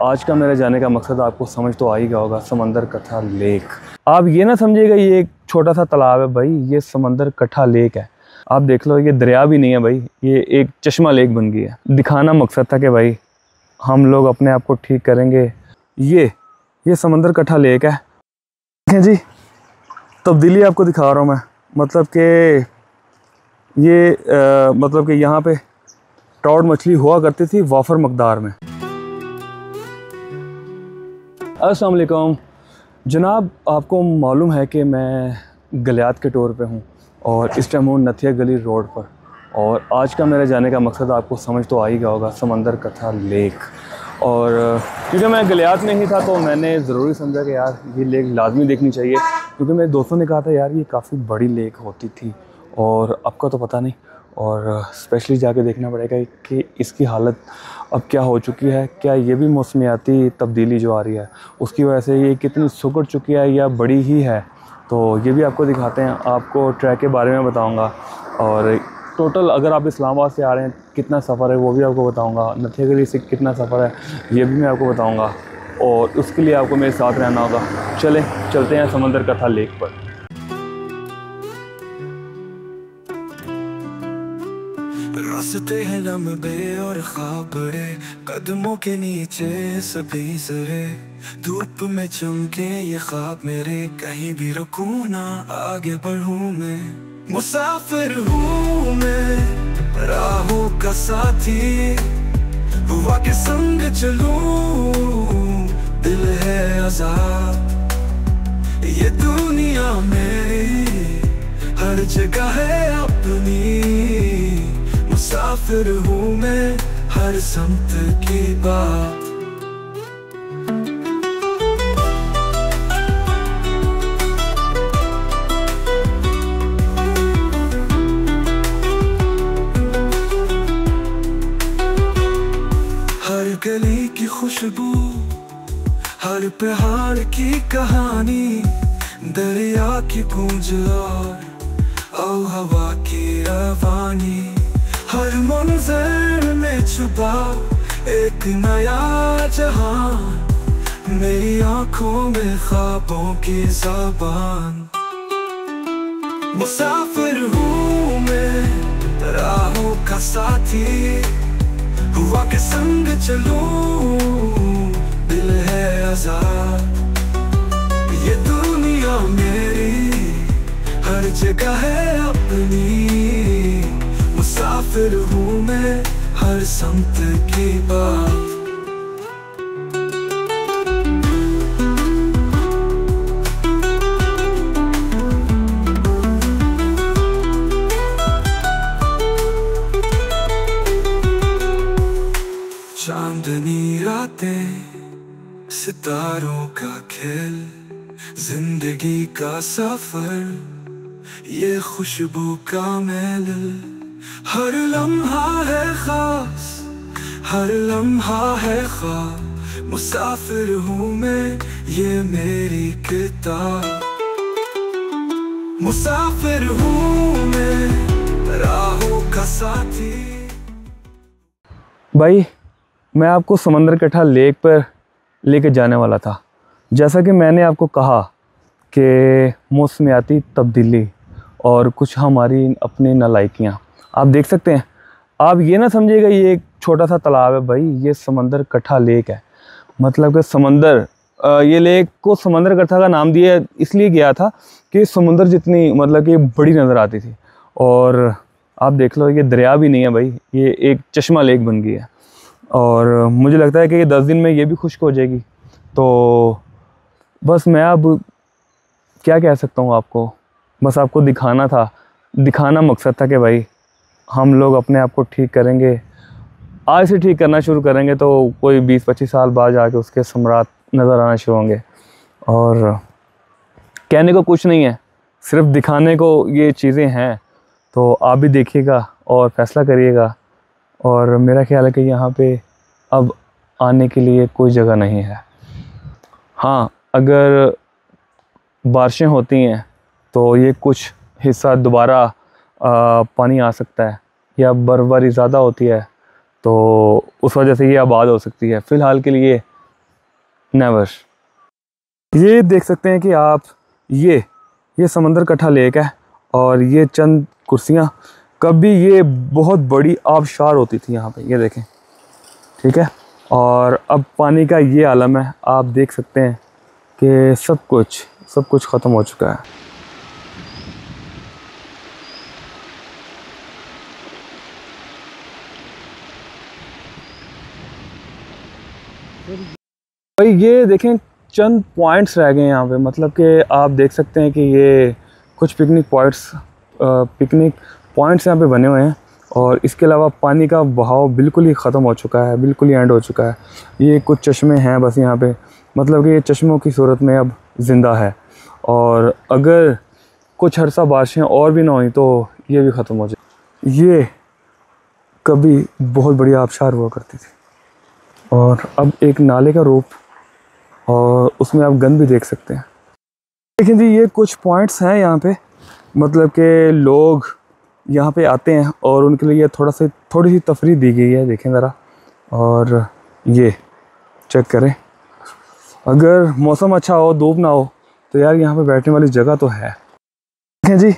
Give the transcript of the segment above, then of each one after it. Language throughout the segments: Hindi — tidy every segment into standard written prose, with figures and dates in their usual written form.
आज का मेरे जाने का मकसद आपको समझ तो आ ही गया होगा, समंदर कथा लेक। आप ये ना समझिएगा ये एक छोटा सा तालाब है भाई, ये समंदर कथा लेक है। आप देख लो ये दरिया भी नहीं है भाई, ये एक चश्मा लेक बन गई है। दिखाना मकसद था कि भाई हम लोग अपने आप को ठीक करेंगे। ये समंदर कथा लेक है। देखें जी, तब्दीली आपको दिखा रहा हूँ मैं। मतलब कि ये यहाँ पे ट्राउट मछली हुआ करती थी वाफर मकदार में। अस्सलाम वालेकुम जनाब, आपको मालूम है कि मैं गलियात के टूर पे हूँ और इस टाइम हूँ नथिया गली रोड पर। और आज का मेरे जाने का मकसद आपको समझ तो आ ही गया होगा, समंदर कथा लेक। और क्योंकि मैं गलियात में ही था तो मैंने ज़रूरी समझा कि यार ये लेक लाजमी देखनी चाहिए, क्योंकि मेरे दोस्तों ने कहा था यार ये काफ़ी बड़ी लेक होती थी और आपका तो पता नहीं। और स्पेशली जाके देखना पड़ेगा कि इसकी हालत अब क्या हो चुकी है, क्या ये भी मौसमियाती तब्दीली जो आ रही है उसकी वजह से ये कितनी सुकड़ चुकी है या बड़ी ही है। तो ये भी आपको दिखाते हैं, आपको ट्रैक के बारे में बताऊंगा। और टोटल अगर आप इस्लामाबाद से आ रहे हैं कितना सफ़र है वो भी आपको बताऊंगा, नथिया गली से कितना सफ़र है ये भी मैं आपको बताऊँगा। और उसके लिए आपको मेरे साथ रहना होगा। चलते हैं समंदर कथा लेक पर। रास्ते हैं लंबे और ख्वाब बड़े, कदमों के नीचे सभी सरे, धूप में चमके ये ख्वाब मेरे, कहीं भी रुकूं ना आगे बढ़ूं मैं। मुसाफिर हूँ मैं राहों का साथी, हुआ के संग चलूं दिल है आजाद। ये दुनिया मेरी हर जगह है अपनी, मुसाफिर हूँ मैं हर समत की बात। हर गली की खुशबू, हर पहाड़ की कहानी, दरिया की गूंज और हवा की रवानी, हर मंजर में छुपा एक नया जहां, मेरी आंखों में ख्वाबों की ज़बान। मुसाफिर हूँ मैं राहों का साथी, हुआ के संग चलूं दिल है आजाद। ये दुनिया मेरी हर जगह है अपनी, मुसाफिर हूँ मैं हर समत की बात। चांदनी रातें, सितारों का खेल, जिंदगी का सफर, ये खुशबू का मेल, हर लम्हा है खास, हर लम्हा है ख्वाब। मुसाफिर हूँ मैं ये मेरी किताब, मुसाफिर हूँ मैं राहों का साथी। भाई मैं आपको समंदर कथा लेक पर लेके जाने वाला था। जैसा कि मैंने आपको कहा कि मौसमियाती तब्दीली और कुछ हमारी अपनी नालायकियाँ आप देख सकते हैं। आप ये ना समझिएगा ये एक छोटा सा तालाब है भाई, ये समंदर कथा लेक है। मतलब कि समंदर ये लेक को समंदर कथा का नाम दिया इसलिए गया था कि समुंदर जितनी मतलब कि बड़ी नज़र आती थी। और आप देख लो ये दरिया भी नहीं है भाई, ये एक चश्मा लेक बन गई है। और मुझे लगता है कि ये 10 दिन में ये भी खुश्क हो जाएगी। तो बस मैं अब क्या कह सकता हूँ आपको, बस आपको दिखाना मकसद था कि भाई हम लोग अपने आप को ठीक करेंगे। आज से ठीक करना शुरू करेंगे तो कोई 20-25 साल बाद जाके उसके सम्राट नज़र आना शुरू होंगे। और कहने को कुछ नहीं है, सिर्फ दिखाने को ये चीज़ें हैं। तो आप भी देखिएगा और फैसला करिएगा। और मेरा ख्याल है कि यहाँ पे अब आने के लिए कोई जगह नहीं है। हाँ, अगर बारिशें होती हैं तो ये कुछ हिस्सा दोबारा पानी आ सकता है, या बर्फ़बारी ज़्यादा होती है तो उस वजह से ये आबाद हो सकती है। फ़िलहाल के लिए नेवर। ये देख सकते हैं कि आप, ये समंदर कट्ठा लेक है और ये चंद कुर्सियाँ, कभी ये बहुत बड़ी आबशार होती थी यहाँ पे, ये देखें, ठीक है। और अब पानी का ये आलम है, आप देख सकते हैं कि सब कुछ ख़त्म हो चुका है। भाई ये देखें, चंद पॉइंट्स रह गए यहाँ पे, मतलब कि आप देख सकते हैं कि ये कुछ पिकनिक पॉइंट्स यहाँ पे बने हुए हैं और इसके अलावा पानी का बहाव बिल्कुल ही ख़त्म हो चुका है, बिल्कुल ही एंड हो चुका है। ये कुछ चश्मे हैं बस यहाँ पे, मतलब कि ये चश्मों की सूरत में अब ज़िंदा है और अगर कुछ अरसा बारिशें और भी ना हुई तो ये भी ख़त्म हो जाए। ये कभी बहुत बड़ी आबशार हुआ करती थी और अब एक नाले का रूप, और उसमें आप गंद भी देख सकते हैं। लेकिन जी ये कुछ पॉइंट्स हैं यहाँ पे, मतलब कि लोग यहाँ पे आते हैं और उनके लिए थोड़ी सी तफरीह दी गई है, देखें ज़रा। और ये चेक करें, अगर मौसम अच्छा हो, धूप ना हो, तो यार यहाँ पे बैठने वाली जगह तो है। देखें जी,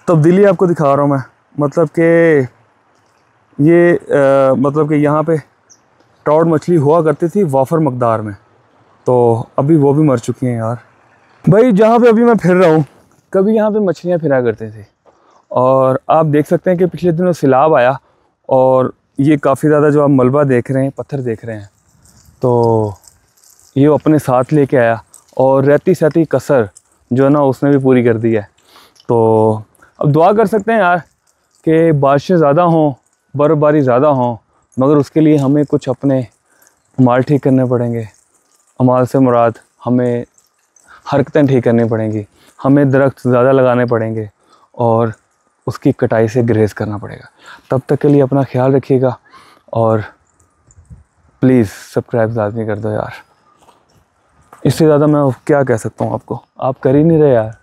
तब्दीली आपको दिखा रहा हूँ मैं, मतलब कि ये मतलब कि यहाँ पे ट्राउट मछली हुआ करती थी वाफर मकदार में, तो अभी वो भी मर चुकी हैं यार। भाई जहाँ पे अभी मैं फिर रहा हूँ, कभी यहाँ पे मछलियाँ फिरा करते थे और आप देख सकते हैं कि पिछले दिनों सैलाब आया और ये काफ़ी ज़्यादा जो आप मलबा देख रहे हैं, पत्थर देख रहे हैं, तो ये अपने साथ लेके आया और रहती सहती कसर जो है ना उसने भी पूरी कर दी है। तो अब दुआ कर सकते हैं यार कि बारिशें ज़्यादा हों, बर्फ़बारी ज़्यादा हों, मगर उसके लिए हमें कुछ अपने अमाल ठीक करने पड़ेंगे। अमाल से मुराद हमें हरकतें ठीक करनी पड़ेंगी, हमें दरख्त ज़्यादा लगाने पड़ेंगे और उसकी कटाई से ग्रेज़ करना पड़ेगा। तब तक के लिए अपना ख्याल रखिएगा और प्लीज़ सब्सक्राइब लाज़मी कर दो यार। इससे ज़्यादा मैं क्या कह सकता हूँ आपको, आप कर ही नहीं रहे यार।